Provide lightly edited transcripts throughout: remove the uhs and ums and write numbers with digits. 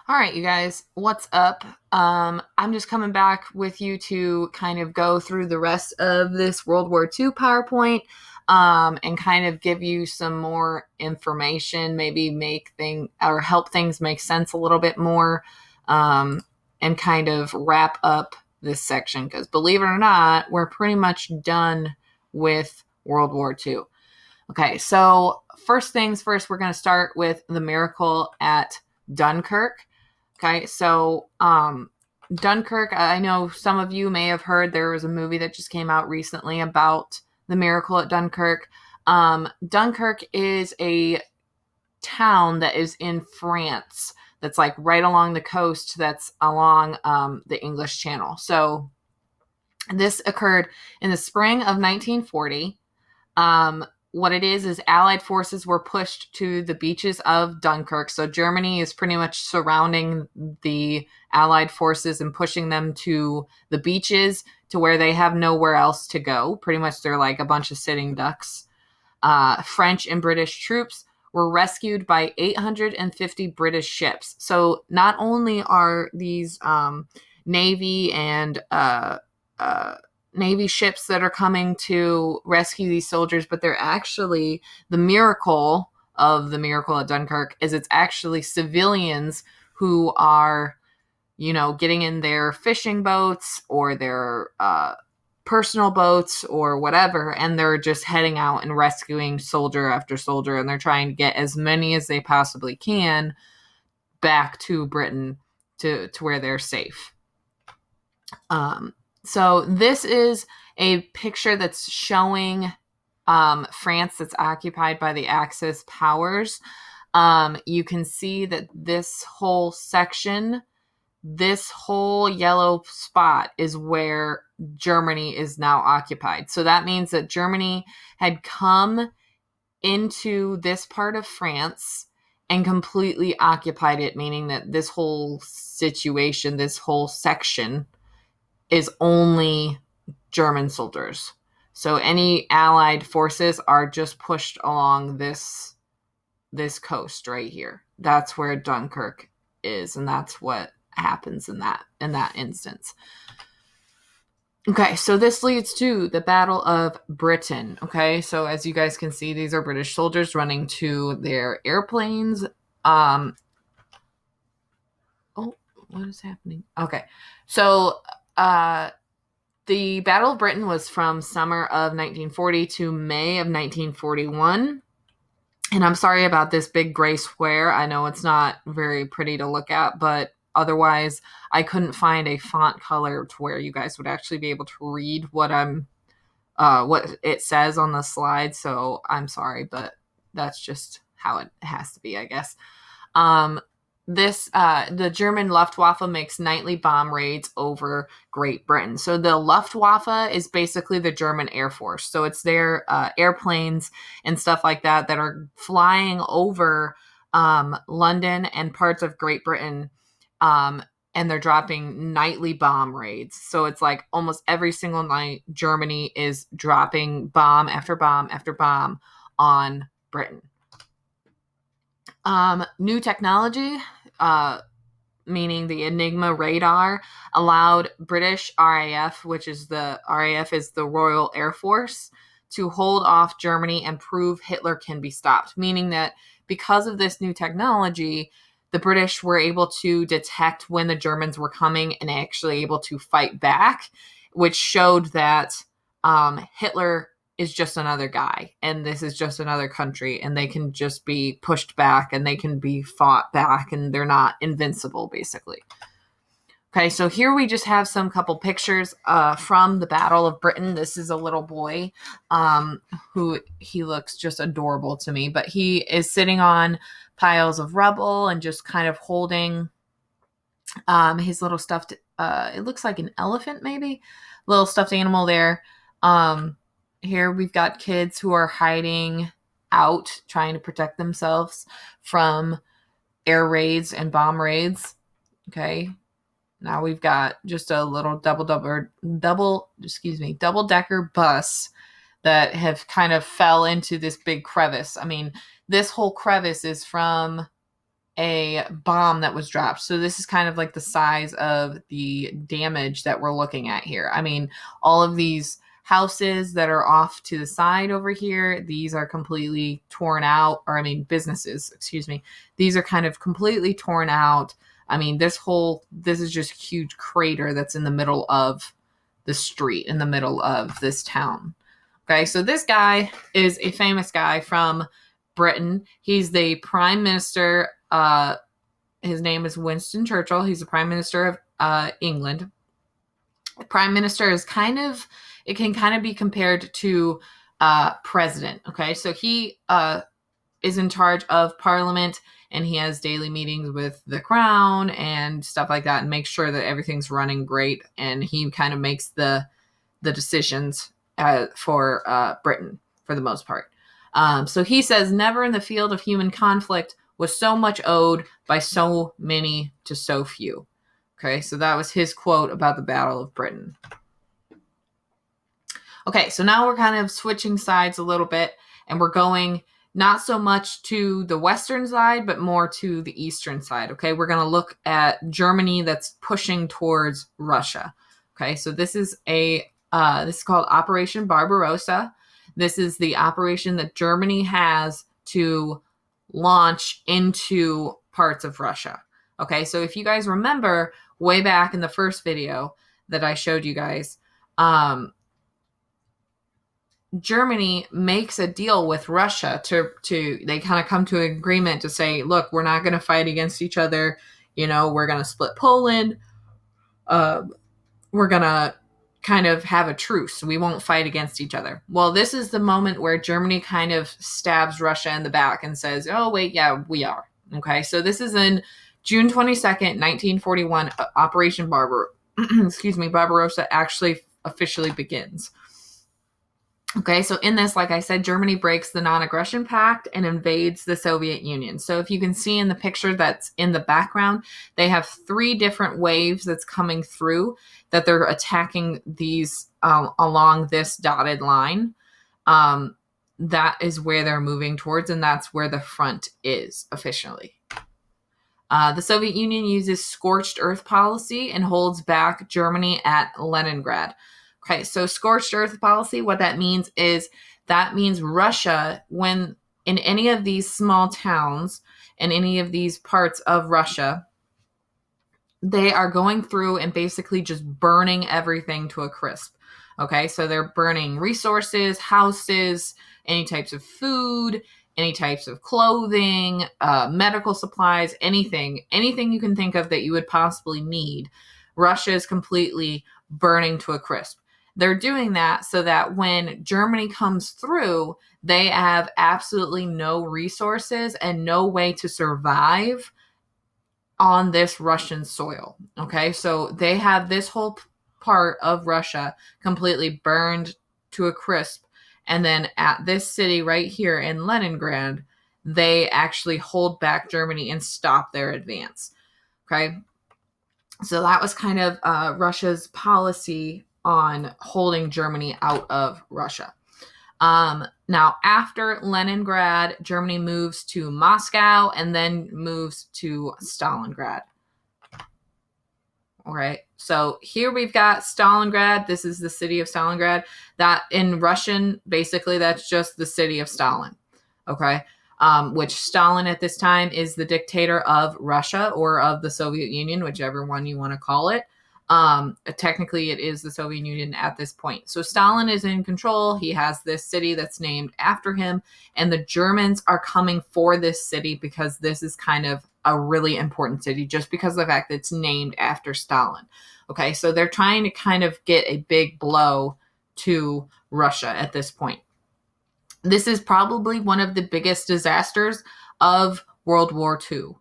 All right, you guys, what's up? I'm just coming back with you to kind of go through the rest of this World War II PowerPoint, and kind of give you some more information, maybe make things or help things make sense a little bit more, um, and kind of wrap up this section because believe it or not, we're pretty much done with World War II. Okay, so first things first, we're going to start with the miracle at Dunkirk. Okay, so Dunkirk, I know some of you may have heard there was a movie that just came out recently about the miracle at Dunkirk. Dunkirk is a town that is in France that's like right along the coast that's along the English Channel. So this occurred in the spring of 1940. What it is Allied forces were pushed to the beaches of Dunkirk. So Germany is pretty much surrounding the Allied forces and pushing them to the beaches to where they have nowhere else to go. Pretty much they're like a bunch of sitting ducks. French and British troops were rescued by 850 British ships. So not only are these Navy and uh, Navy ships that are coming to rescue these soldiers, but they're actually the miracle of the miracle at Dunkirk is it's actually civilians who are, getting in their fishing boats or their personal boats or whatever, and they're just heading out and rescuing soldier after soldier, and they're trying to get as many as they possibly can back to Britain to where they're safe. Um, so this is a picture that's showing France that's occupied by the Axis powers. You can see that this whole section, this whole yellow spot is where Germany is now occupied. So that means that Germany had come into this part of France and completely occupied it, meaning that this whole situation, this whole section is only German soldiers. So any Allied forces are just pushed along this coast right here. That's where Dunkirk is, and that's what happens in that instance. Okay, so this leads to the Battle of Britain. Okay, so as you guys can see, these are British soldiers running to their airplanes. Oh, what is happening? Okay, so the Battle of Britain was from summer of 1940 to May of 1941. And I'm sorry about this big gray square. I know it's not very pretty to look at, but otherwise, I couldn't find a font color to where you guys would actually be able to read what it says on the slide. So I'm sorry, but that's just how it has to be, I guess. The German Luftwaffe makes nightly bomb raids over Great Britain. So the Luftwaffe is basically the German Air Force. So it's their airplanes and stuff like that that are flying over London and parts of Great Britain, and they're dropping nightly bomb raids. So it's like almost every single night Germany is dropping bomb after bomb after bomb on Britain. New technology, meaning the Enigma radar, allowed British RAF, which is the RAF is the Royal Air Force, to hold off Germany and prove Hitler can be stopped. Meaning that because of this new technology, the British were able to detect when the Germans were coming and actually able to fight back, which showed that Hitler is just another guy and this is just another country and they can just be pushed back and they can be fought back and they're not invincible basically. Okay, so here we just have some couple pictures from the Battle of Britain. This is a little boy who he looks just adorable to me, but he is sitting on piles of rubble and just kind of holding his little stuffed it looks like an elephant, maybe little stuffed animal there. Here we've got kids who are hiding out, trying to protect themselves from air raids and bomb raids. Okay. Now we've got just a little double decker bus that have kind of fell into this big crevice. I mean, this whole crevice is from a bomb that was dropped. So this is kind of like the size of the damage that we're looking at here. I mean, all of these houses that are off to the side over here, these are completely torn out, or I mean businesses, excuse me. These are kind of completely torn out. I mean, this is just a huge crater that's in the middle of the street, in the middle of this town. Okay, so this guy is a famous guy from Britain. He's the prime minister. His name is Winston Churchill. He's the prime minister of England. The prime minister is it can kind of be compared to president. Okay, so he is in charge of parliament, and he has daily meetings with the crown and stuff like that, and makes sure that everything's running great. And he kind of makes the decisions for Britain for the most part. So he says, never in the field of human conflict was so much owed by so many to so few. Okay, so that was his quote about the Battle of Britain. Okay, so now we're kind of switching sides a little bit, and we're going not so much to the western side, but more to the eastern side. Okay, we're going to look at Germany that's pushing towards Russia. Okay, so this is called Operation Barbarossa. This is the operation that Germany has to launch into parts of Russia. Okay, so if you guys remember way back in the first video that I showed you guys, Germany makes a deal with Russia they kind of come to an agreement to say, look, we're not going to fight against each other. You know, we're going to split Poland. We're going to kind of have a truce. We won't fight against each other. Well, this is the moment where Germany kind of stabs Russia in the back and says, oh, wait, yeah, we are. Okay, so this is in June 22nd, 1941, Operation Barbarossa actually officially begins. Okay, so in this, like I said, Germany breaks the non-aggression pact and invades the Soviet Union. So if you can see in the picture that's in the background, they have 3 different waves that's coming through that they're attacking these along this dotted line. That is where they're moving towards, and that's where the front is officially. The Soviet Union uses scorched earth policy and holds back Germany at Leningrad. Okay, so scorched earth policy, what that means is Russia, when in any of these small towns and any of these parts of Russia, they are going through and basically just burning everything to a crisp. Okay, so they're burning resources, houses, any types of food, any types of clothing, medical supplies, anything you can think of that you would possibly need. Russia is completely burning to a crisp. They're doing that so that when Germany comes through, they have absolutely no resources and no way to survive on this Russian soil. Okay, so they have this whole part of Russia completely burned to a crisp. And then at this city right here in Leningrad, they actually hold back Germany and stop their advance. Okay, so that was kind of Russia's policy on holding Germany out of Russia. Now, after Leningrad, Germany moves to Moscow and then moves to Stalingrad. All right, so here we've got Stalingrad. This is the city of Stalingrad. That in Russian, basically, that's just the city of Stalin. Okay, which Stalin at this time is the dictator of Russia or of the Soviet Union, whichever one you want to call it. Technically, it is the Soviet Union at this point. So Stalin is in control. He has this city that's named after him, and the Germans are coming for this city because this is kind of a really important city just because of the fact that it's named after Stalin. Okay, so they're trying to kind of get a big blow to Russia at this point. This is probably one of the biggest disasters of World War II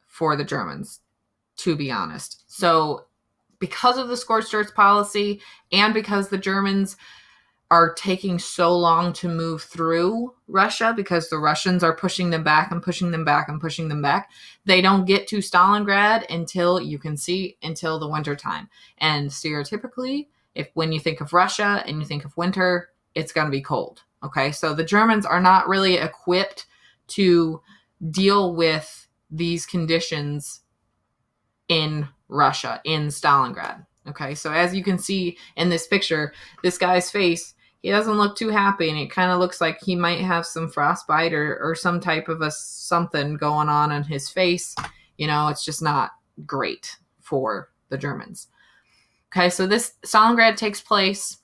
for the Germans, to be honest. So because of the scorched earth policy and because the Germans are taking so long to move through Russia because the Russians are pushing them back and pushing them back and pushing them back, they don't get to Stalingrad until the winter time. And stereotypically, when you think of Russia and you think of winter, it's going to be cold. Okay, so the Germans are not really equipped to deal with these conditions in Russia, in Stalingrad. Okay, so as you can see in this picture, this guy's face, he doesn't look too happy, and it kind of looks like he might have some frostbite or some type of something going on in his face. You know, it's just not great for the Germans. Okay, so this Stalingrad takes place,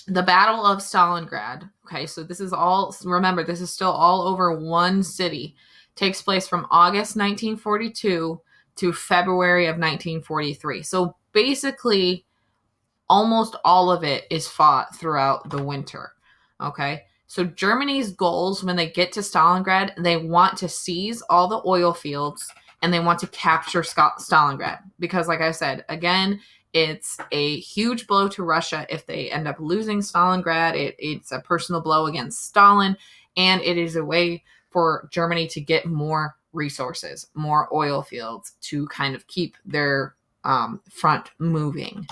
the Battle of Stalingrad. Okay, so this is all, remember, this is still all over one city. Takes place from August 1942 to February of 1943. So basically, almost all of it is fought throughout the winter. Okay, so Germany's goals when they get to Stalingrad, they want to seize all the oil fields and they want to capture Stalingrad because, like I said, again, it's a huge blow to Russia if they end up losing Stalingrad. It's a personal blow against Stalin, and it is a way for Germany to get more resources, more oil fields to kind of keep their front moving.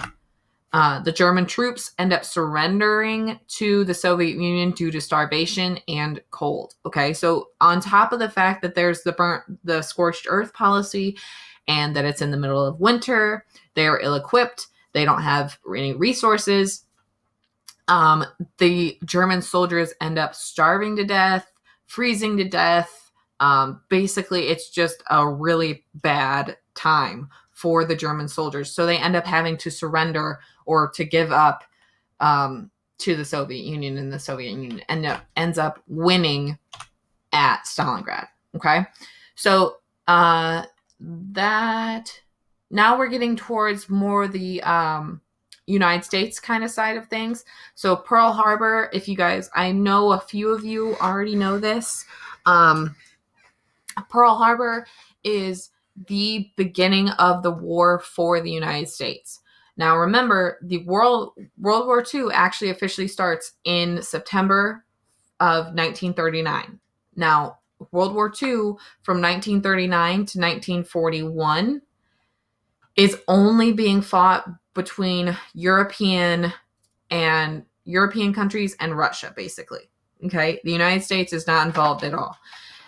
The German troops end up surrendering to the Soviet Union due to starvation and cold. Okay, so on top of the fact that there's the scorched earth policy and that it's in the middle of winter, they are ill-equipped, they don't have any resources. The German soldiers end up starving to death, freezing to death. Basically, it's just a really bad time for the German soldiers. So they end up having to surrender or to give up to the Soviet Union, and the Soviet Union ends up winning at Stalingrad. Okay, so that now we're getting towards more the United States kind of side of things. So Pearl Harbor, if you guys, I know a few of you already know this. Pearl Harbor is the beginning of the war for the United States. Now, remember, the World War II actually officially starts in September of 1939. Now, World War II from 1939 to 1941 is only being fought between European countries and Russia, basically. Okay, the United States is not involved at all.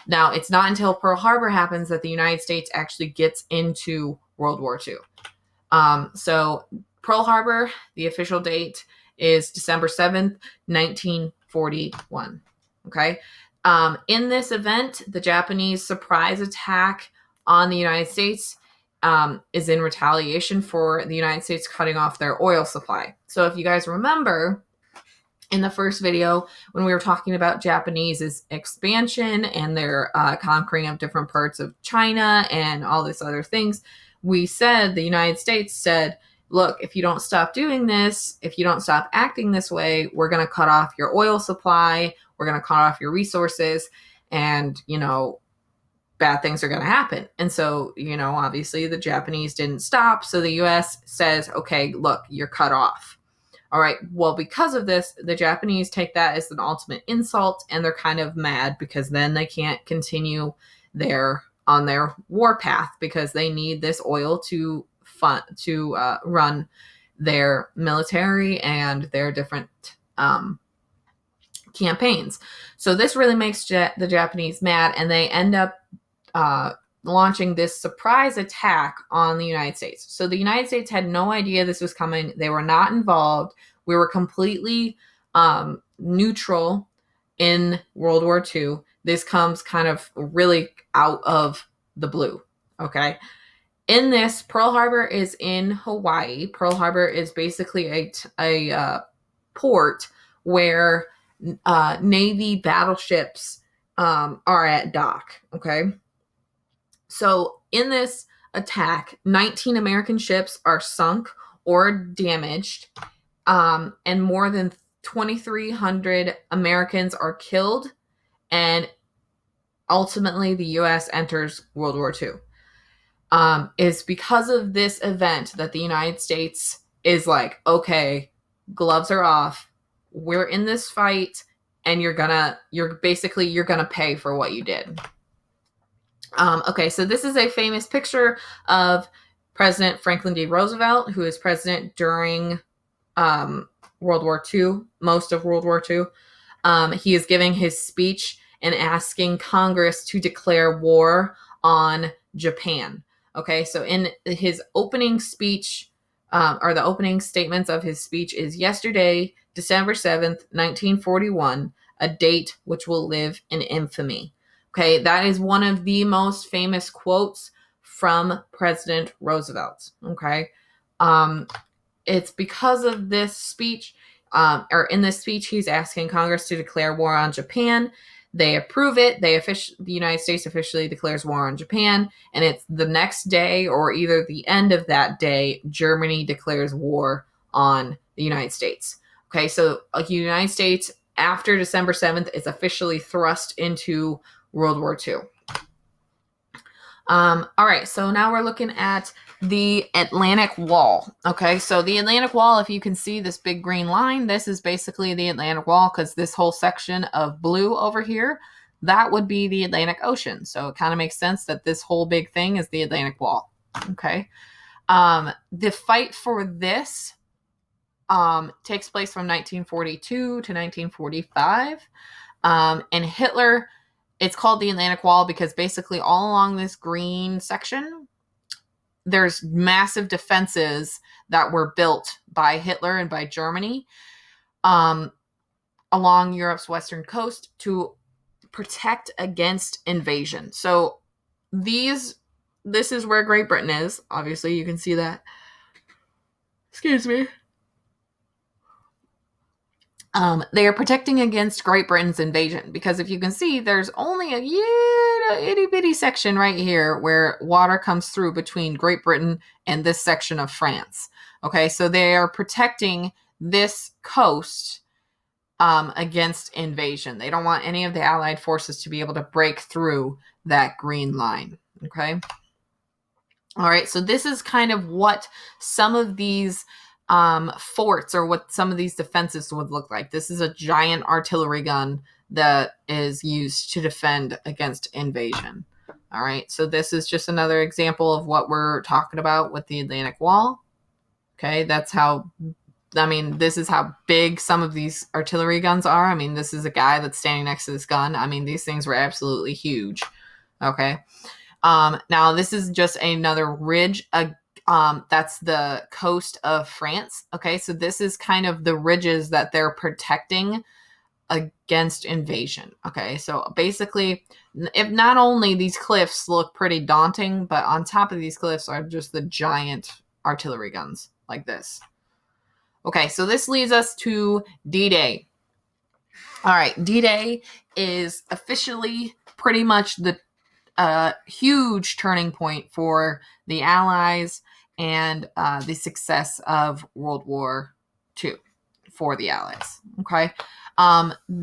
Now, it's not until Pearl Harbor happens that the United States actually gets into World War II. So Pearl Harbor, the official date is December 7th, 1941. Okay. In this event, the Japanese surprise attack on the United States is in retaliation for the United States cutting off their oil supply. So if you guys remember, in the first video, when we were talking about Japanese expansion and their conquering of different parts of China and all this other things, we said, the United States said, look, if you don't stop doing this, if you don't stop acting this way, we're going to cut off your oil supply, we're going to cut off your resources, and, you know, bad things are going to happen. And so, you know, obviously the Japanese didn't stop. So the US says, okay, look, you're cut off. All right, well, because of this, the Japanese take that as an ultimate insult, and they're kind of mad because then they can't continue on their war path because they need this oil to run their military and their different campaigns. So this really makes the Japanese mad, and they end up launching this surprise attack on the United States. So the United States had no idea this was coming. They were not involved. We were completely neutral in World War II. This comes kind of really out of the blue. Okay. In this, Pearl Harbor is in Hawaii. Pearl Harbor is basically a port where Navy battleships are at dock. Okay. So in this attack, 19 American ships are sunk or damaged, and more than 2,300 Americans are killed, and ultimately the U.S. enters World War II. It's because of this event that the United States is like, okay, gloves are off, we're in this fight, and you're gonna pay for what you did. Okay, so this is a famous picture of President Franklin D. Roosevelt, who is president during World War II, most of World War II. He is giving his speech and asking Congress to declare war on Japan. Okay, so in his opening speech, or the opening statements of his speech is yesterday, December 7th, 1941, a date which will live in infamy. Okay, that is one of the most famous quotes from President Roosevelt. Okay, it's because of this speech, or in this speech, he's asking Congress to declare war on Japan. They approve it. The United States officially declares war on Japan, and it's the next day or either the end of that day, Germany declares war on the United States. Okay, so the United States after December 7th is officially thrust into World War II. All right, so now we're looking at the Atlantic Wall. Okay, so the Atlantic Wall, if you can see this big green line, this is basically the Atlantic Wall because this whole section of blue over here, that would be the Atlantic Ocean. So it kind of makes sense that this whole big thing is the Atlantic Wall. Okay, the fight for this takes place from 1942 to 1945, and Hitler. It's called the Atlantic Wall because basically all along this green section, there's massive defenses that were built by Hitler and by Germany along Europe's western coast to protect against invasion. So this is where Great Britain is. Obviously, you can see that. Excuse me. They are protecting against Great Britain's invasion because if you can see, there's only a itty bitty section right here where water comes through between Great Britain and this section of France. Okay, so they are protecting this coast against invasion. They don't want any of the Allied forces to be able to break through that green line. Okay. All right, so this is kind of what some of these forts or what some of these defenses would look like. This is a giant artillery gun that is used to defend against invasion. All right, so this is just another example of what we're talking about with the Atlantic Wall. Okay, this is how big some of these artillery guns are. I mean, this is a guy that's standing next to this gun. I mean, these things were absolutely huge. Okay. Now this is just another ridge, that's the coast of France. Okay, so this is kind of the ridges that they're protecting against invasion. Okay, so basically, if not only these cliffs look pretty daunting, but on top of these cliffs are just the giant artillery guns like this. Okay, so this leads us to D-Day. All right, D-Day is officially pretty much the huge turning point for the Allies and the success of World War II for the Allies. Okay.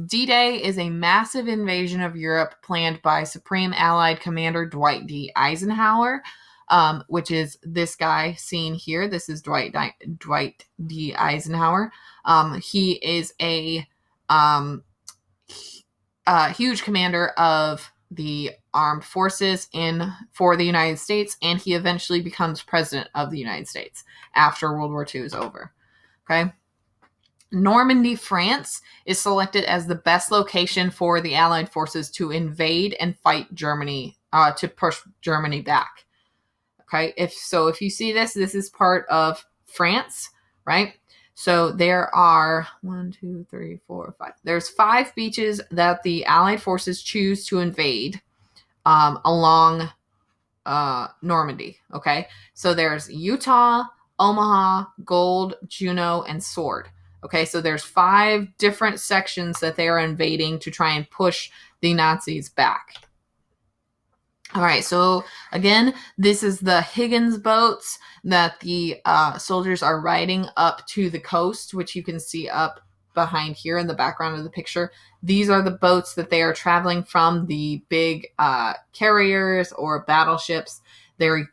D-Day is a massive invasion of Europe planned by Supreme Allied Commander Dwight D. Eisenhower, which is this guy seen here. This is Dwight D. Eisenhower. He is a huge commander of the armed forces for the United States, and he eventually becomes president of the United States after World War II is over. Okay. Normandy, France is selected as the best location for the Allied forces to invade and fight Germany, to push Germany back. Okay. If you see this is part of France, right? So there are 1, 2, 3, 4, 5. There's 5 beaches that the Allied forces choose to invade along Normandy. Okay, so there's Utah, Omaha, Gold, Juno, and Sword. Okay, so there's 5 different sections that they are invading to try and push the Nazis back. All right, so again, this is the Higgins boats that the soldiers are riding up to the coast, which you can see up behind here in the background of the picture. These are the boats that they are traveling from the big carriers or battleships. They're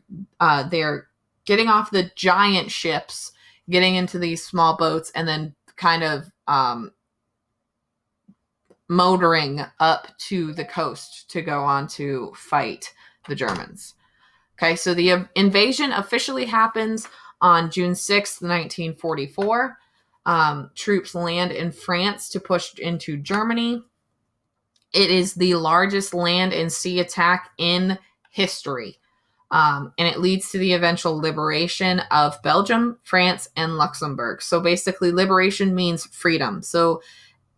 getting off the giant ships, getting into these small boats, and then kind of motoring up to the coast to go on to fight the Germans. Okay, so the invasion officially happens on June 6th, 1944. Troops land in France to push into Germany. It is the largest land and sea attack in history. And it leads to the eventual liberation of Belgium, France, and Luxembourg. So basically, liberation means freedom. So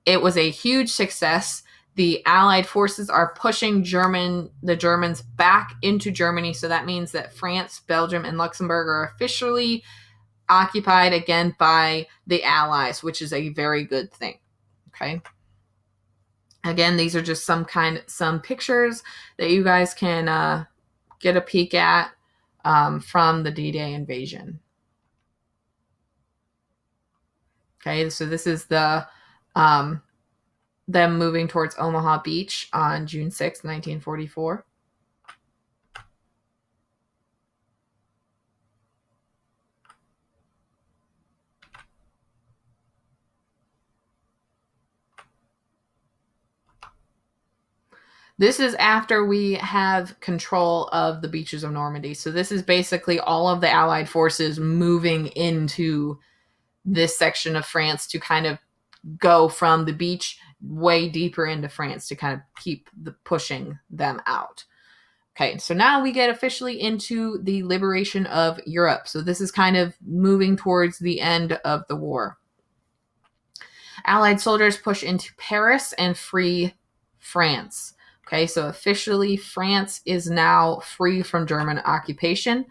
it was a huge success. The Allied forces are pushing the Germans back into Germany. So that means that France, Belgium, and Luxembourg are officially occupied again by the Allies, which is a very good thing. Okay. Again, these are just some pictures that you guys can get a peek at from the D-Day invasion. Okay, so this is the them moving towards Omaha Beach on June 6, 1944. This is after we have control of the beaches of Normandy. So this is basically all of the Allied forces moving into this section of France to kind of go from the beach way deeper into France to kind of keep pushing them out. Okay, so now we get officially into the liberation of Europe. So this is kind of moving towards the end of the war. Allied soldiers push into Paris and free France. Okay, so officially France is now free from German occupation.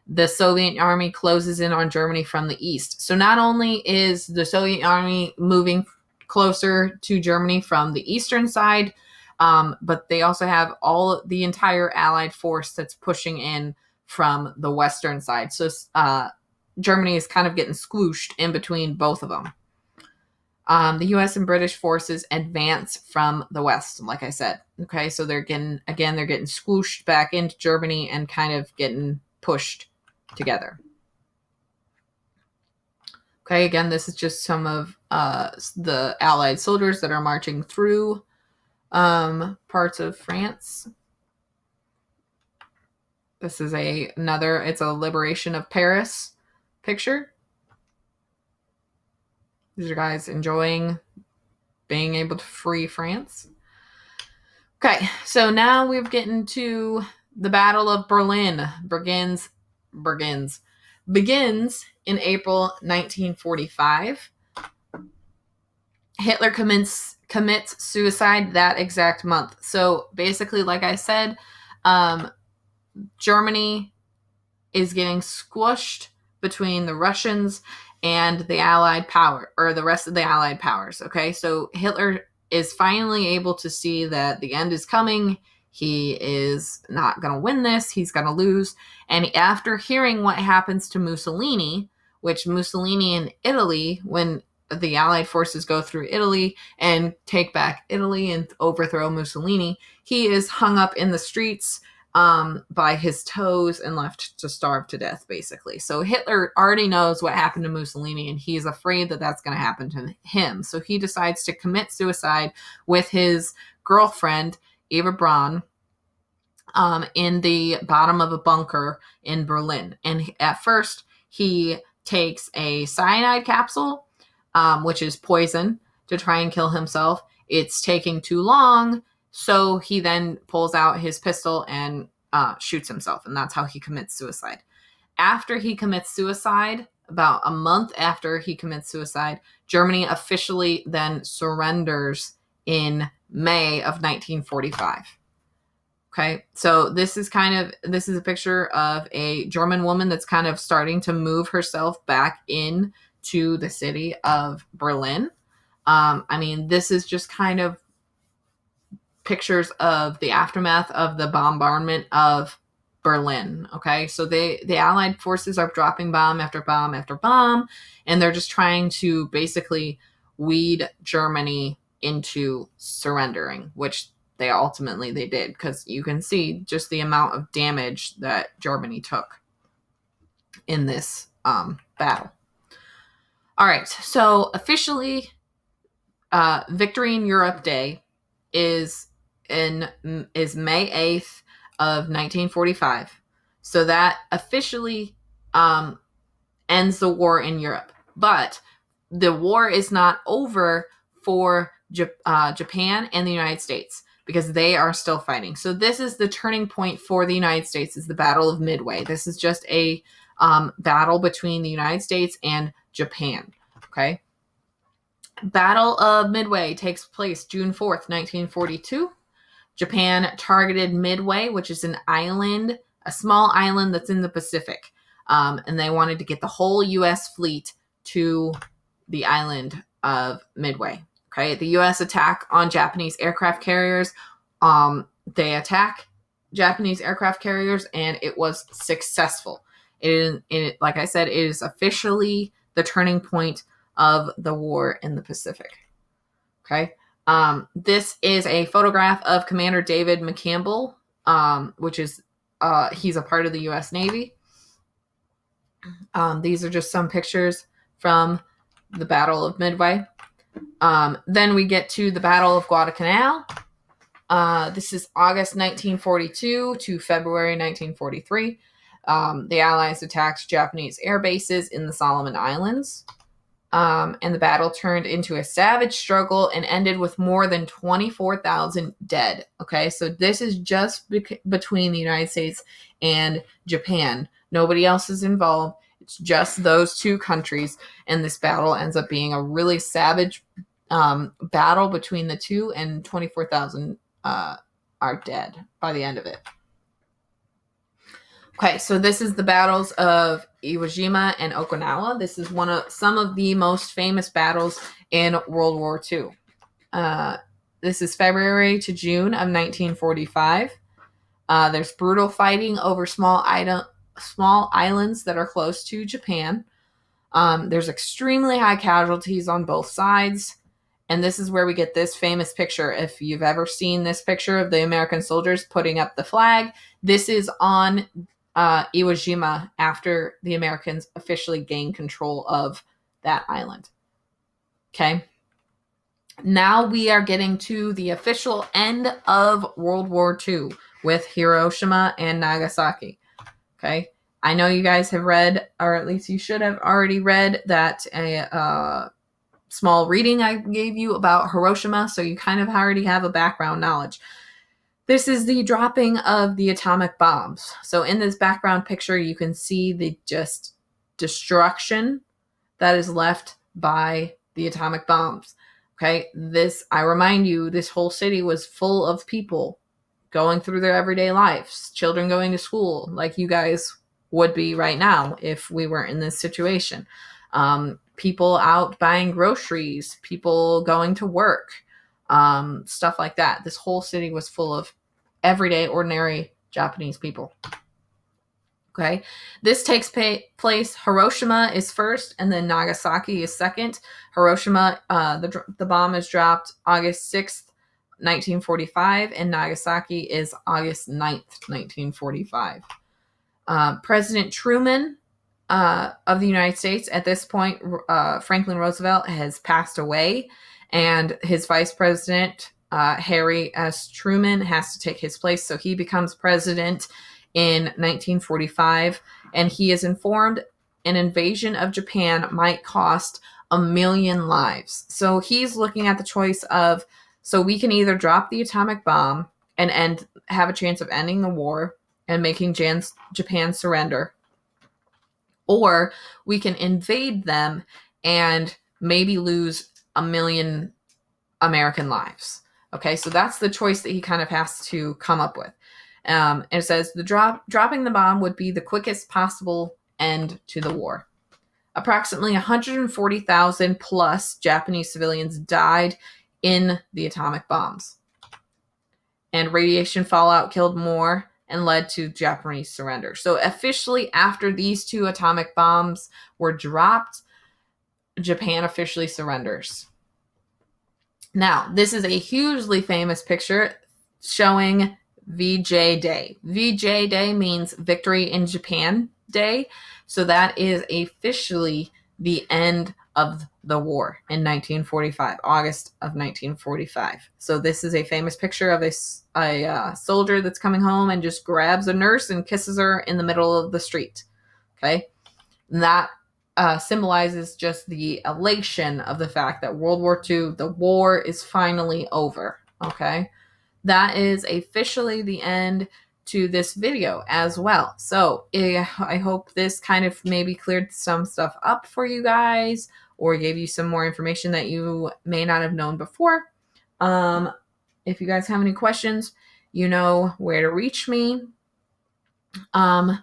The Soviet army closes in on Germany from the east. So not only is the Soviet army moving closer to Germany from the eastern side, but they also have the entire Allied force that's pushing in from the western side. So Germany is kind of getting squooshed in between both of them. The U.S. and British forces advance from the west, like I said. Okay, so they're getting squooshed back into Germany and kind of getting pushed together. Okay, again, this is just some of the Allied soldiers that are marching through parts of France. This is it's a liberation of Paris picture. These are guys enjoying being able to free France. Okay, so now we're getting to the Battle of Berlin. Begins in April 1945. Hitler commits suicide that exact month. So basically, like I said, Germany is getting squished between the Russians and the Allied power, or the rest of the Allied powers. Okay, so Hitler is finally able to see that the end is coming. He is not going to win this. He's going to lose. And after hearing what happens to Mussolini, which Mussolini in Italy, when the Allied forces go through Italy and take back Italy and overthrow Mussolini, he is hung up in the streets by his toes and left to starve to death, basically. So Hitler already knows what happened to Mussolini, and he's afraid that that's going to happen to him. So he decides to commit suicide with his girlfriend, Eva Braun, in the bottom of a bunker in Berlin. And at first, he takes a cyanide capsule, which is poison, to try and kill himself. It's taking too long, so he then pulls out his pistol and shoots himself, and that's how he commits suicide. After he commits suicide, about a month after he commits suicide, Germany officially then surrenders in May of 1945. Okay, so this is a picture of a German woman that's kind of starting to move herself back in to the city of Berlin. I mean, this is just kind of pictures of the aftermath of the bombardment of Berlin. Okay, so the Allied forces are dropping bomb after bomb after bomb, and they're just trying to basically weed Germany into surrendering, which they ultimately did, because you can see just the amount of damage that Germany took in this battle. All right, so officially, Victory in Europe Day is May 8th of 1945. So that officially ends the war in Europe. But the war is not over for Japan and the United States. because they are still fighting. So this is the turning point for the United States, is the Battle of Midway. This is just a battle between the United States and Japan. Okay. Battle of Midway takes place June 4th, 1942. Japan targeted Midway, which is an island, a small island that's in the Pacific. And they wanted to get the whole U.S. fleet to the island of Midway. Okay, the U.S. attack on Japanese aircraft carriers. They attack Japanese aircraft carriers, and it was successful. Like I said, it is officially the turning point of the war in the Pacific. Okay. This is a photograph of Commander David McCampbell, which is he's a part of the U.S. Navy. These are just some pictures from the Battle of Midway. Then we get to the Battle of Guadalcanal. This is August 1942 to February 1943. The Allies attacked Japanese air bases in the Solomon Islands. And the battle turned into a savage struggle and ended with more than 24,000 dead. Okay, so this is just between the United States and Japan. Nobody else is involved. It's just those two countries, and this battle ends up being a really savage battle between the two, and 24,000 are dead by the end of it. Okay, so this is the battles of Iwo Jima and Okinawa. This is some of the most famous battles in World War II. This is February to June of 1945. There's brutal fighting over small islands that are close to Japan. There's extremely high casualties on both sides. And this is where we get this famous picture. If you've ever seen this picture of the American soldiers putting up the flag, this is on Iwo Jima after the Americans officially gained control of that island. Okay. Now we are getting to the official end of World War II with Hiroshima and Nagasaki. Okay. I know you guys have read, or at least you should have already read, that small reading I gave you about Hiroshima, so you kind of already have a background knowledge. This is the dropping of the atomic bombs. So in this background picture, you can see the just destruction that is left by the atomic bombs. Okay, I remind you, this whole city was full of people going through their everyday lives, children going to school, like you guys would be right now if we weren't in this situation. People out buying groceries, people going to work, stuff like that. This whole city was full of everyday, ordinary Japanese people. Okay, this takes place. Hiroshima is first, and then Nagasaki is second. Hiroshima, the bomb is dropped August 6th, 1945, and Nagasaki is August 9th, 1945. President Truman of the United States, at this point, Franklin Roosevelt has passed away, and his vice president, Harry S. Truman, has to take his place. So he becomes president in 1945, and he is informed an invasion of Japan might cost 1 million lives. So he's looking at the choice of, so we can either drop the atomic bomb and have a chance of ending the war and making Japan surrender, or we can invade them and maybe lose 1 million American lives. Okay, so that's the choice that he kind of has to come up with. And it says dropping the bomb would be the quickest possible end to the war. Approximately 140,000 plus Japanese civilians died in the atomic bombs. And radiation fallout killed more and led to Japanese surrender. So officially, after these two atomic bombs were dropped, Japan officially surrenders. Now, this is a hugely famous picture showing VJ Day. VJ Day means Victory in Japan Day. So that is officially the end of the war in 1945, August of 1945. So this is a famous picture of a soldier that's coming home and just grabs a nurse and kisses her in the middle of the street. Okay. And that symbolizes just the elation of the fact that World War II, the war is finally over. Okay. that is officially the end to this video as well. So I hope this kind of maybe cleared some stuff up for you guys or gave you some more information that you may not have known before. If you guys have any questions, you know where to reach me. But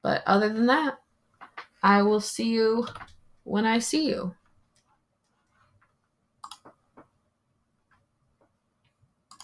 other than that, I will see you when I see you.